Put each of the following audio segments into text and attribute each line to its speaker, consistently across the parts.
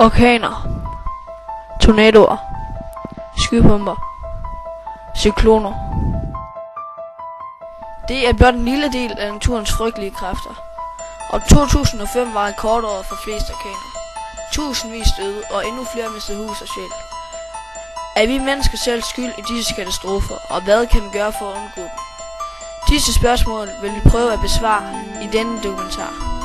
Speaker 1: Orkaner, tornadoer, skypumper, cykloner. Det er blot en lille del af naturens frygtelige kræfter. Og 2005 var rekordåret for flest orkaner. Tusindvis døde, og endnu flere mistede hus og sjæl. Er vi mennesker selv skyld i disse katastrofer, og hvad kan vi gøre for at undgå dem? Disse spørgsmål vil vi prøve at besvare i denne dokumentar.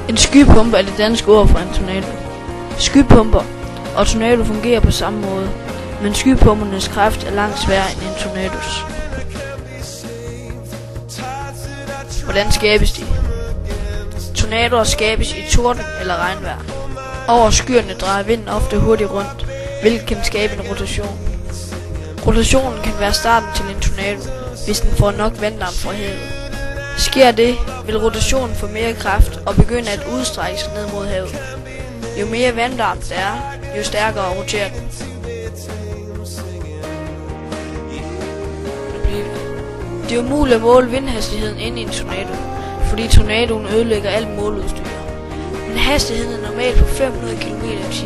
Speaker 1: En skypumpe er det danske ord for en tornado. Skypumper og tornado fungerer på samme måde, men skypumpernes kraft er langt sværere end en tornados. Hvordan skabes de? Tornadoer skabes i torden eller regnvejr. Over skyerne drejer vinden ofte hurtigt rundt, hvilket kan skabe en rotation. Rotationen kan være starten til en tornado, hvis den får nok vanddamp fra havet. Sker det, vil rotationen få mere kraft og begynde at udstrække sig ned mod havet. Jo mere vanddamp der er, jo stærkere roterer den. Det er umuligt at måle vindhastigheden ind i en tornado, fordi tornadoen ødelægger alt måleudstyr. Men hastigheden er normalt på 500 km/t,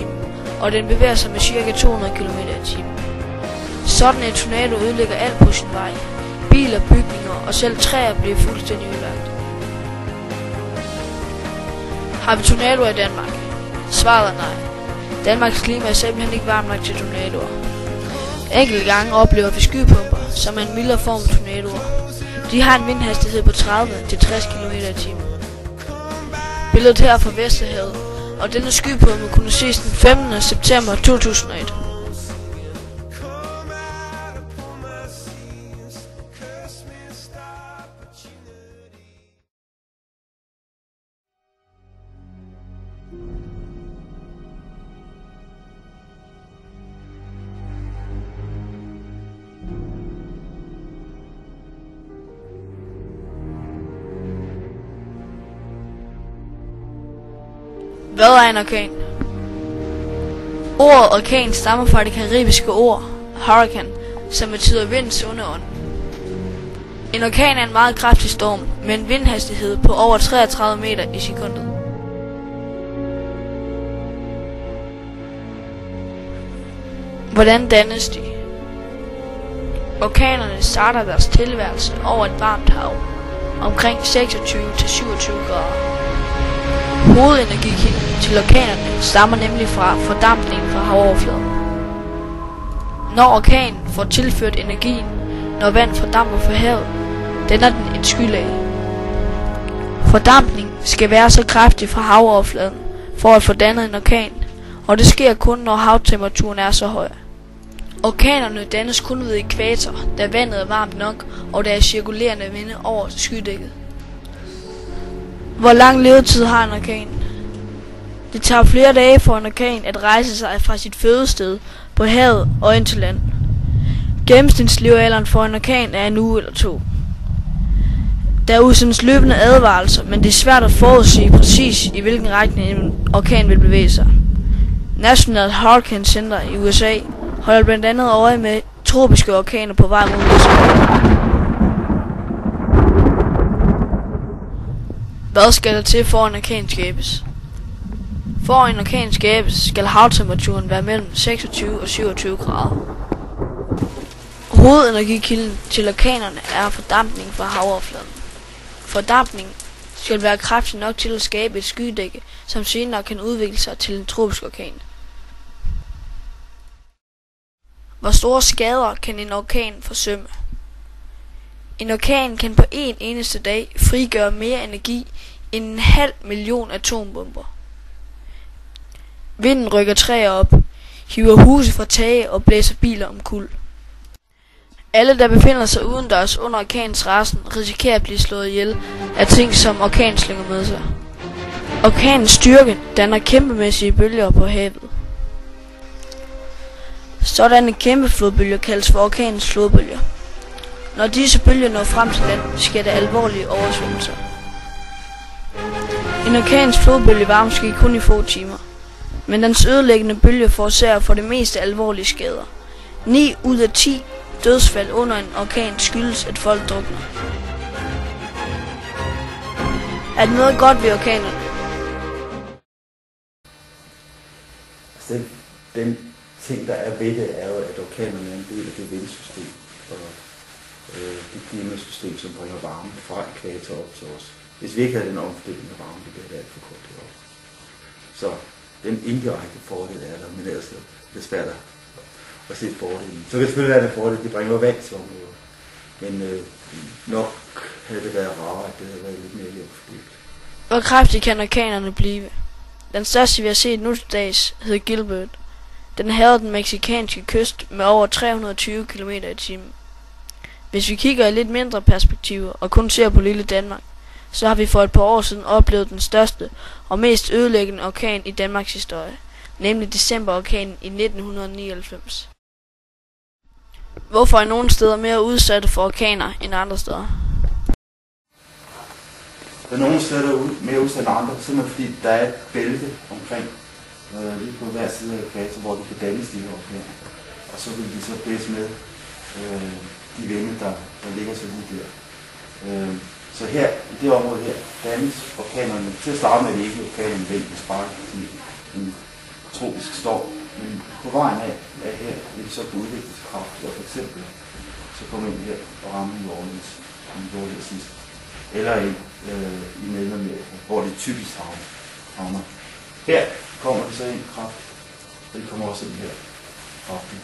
Speaker 1: og den bevæger sig med ca. 200 km/t. Sådan en tornado ødelægger alt på sin vej. Biler, bygninger og selv træer bliver fuldstændig ødelagt. Har vi tornadoer i Danmark? Svaret er nej. Danmarks klima er simpelthen ikke varmt nok til tornadoer. Enkelte gange oplever vi skypumper, som er en mildere form af tornadoer. De har en vindhastighed på 30-60 km/t. Billedet her fra Vesterhavet, og denne skypumpe kunne ses den 15. september 2001. Hvad er en orkan? Ordet orkan stammer fra det karibiske ord hurricane, som betyder vindens onde ånd. En orkan er en meget kraftig storm med en vindhastighed på over 33 meter i sekundet. Hvordan dannes de? Orkanerne starter deres tilværelse over et varmt hav, omkring 26-27 grader. Hovedenergikilden til orkanerne stammer nemlig fra fordampningen fra havoverfladen. Når orkanen får tilført energien, når vand fordamper fra havet, danner den et skylag. Fordampning skal være så kraftig fra havoverfladen for at få dannet en orkan, og det sker kun når havtemperaturen er så høj. Orkanerne dannes kun ved ækvator, da vandet er varmt nok, og der er cirkulerende vinde over skydækket. Hvor lang levetid har en orkan? Det tager flere dage for en orkan at rejse sig fra sit fødested på havet og ind til land. Gennemsnitslevealderen for en orkan er en uge eller to. Der udsendes løbende advarelser, men det er svært at forudsige præcis i hvilken retning en orkan vil bevæge sig. National Hurricane Center i USA holder blandt andet øje med tropiske orkaner på vej mod USA. Hvad skal der til for en orkan skabes? For en orkan skabes, skal havtemperaturen være mellem 26 og 27 grader. Hovedenergikilden til orkanerne er fordampning fra havoverfladen. Fordampning skal være kraftig nok til at skabe et skydække, som senere kan udvikle sig til en tropisk orkan. Hvor store skader kan en orkan forsømme? En orkan kan på en eneste dag frigøre mere energi 500.000 atombomber. Vinden rykker træer op, hiver huse fra tage og blæser biler omkuld. Alle, der befinder sig udendørs under orkanens rasen, risikerer at blive slået ihjel af ting, som orkanen slynger med sig. Orkanens styrke danner kæmpemæssige bølger på havet. Sådanne kæmpe flodbølger kaldes for orkanens flodbølger. Når disse bølger når frem til land, sker der alvorlige oversvømmelser. En orkanens flodbølge varer måske kun i få timer, men dens ødelæggende bølge forårsager for det meste alvorlige skader. 9 ud af 10 dødsfald under en orkan skyldes, at folk drukner. Er det noget godt ved orkanerne?
Speaker 2: Den ting, der er ved det, er jo, at orkanerne er en del af det vindsystem og det klimasystem, som bringer varme fra ækvator op til os. Hvis vi ikke havde den omfordeling af varme, det bliver det alt for kort deroppe. Så den indirekte fordel er der, men ellers er det svært at se fordelen. Så kan det selvfølgelig være en fordel, det bringer vand til området. Men nok havde det været rarere, at det havde været lidt mere jævnfordelt.
Speaker 1: Hvor kraftigt kan orkanerne blive? Den største, vi har set nu til dags, hedder Gilbert. Den hærgede den mexikanske kyst med over 320 km i timen. Hvis vi kigger i lidt mindre perspektiver og kun ser på lille Danmark, så har vi for et par år siden oplevet den største og mest ødelæggende orkan i Danmarks historie, nemlig decemberorkanen i 1999. Hvorfor er nogle steder mere udsatte for orkaner end andre steder?
Speaker 2: Der er nogle steder, der er mere udsatte end andre, simpelthen fordi der er et bælte omkring, lige på hver side af ækvator, hvor de kan dannes de her orkaner. Og så vil de så blæse med de vinde, der ligger så lige der. Så her, i det område her, dannes orkanerne. Til at starte med, at vi ikke orkanen vælges bare i en tropisk storm. Men på vejen af her vil de så på udviklingskraft, og for eksempel så kommer ind her og rammer New Orleans, som vi gjorde her sidst. Eller i Mellemamerika, hvor det typisk havner. Her kommer det så ind kraft, og det kommer også ind her kraftigt.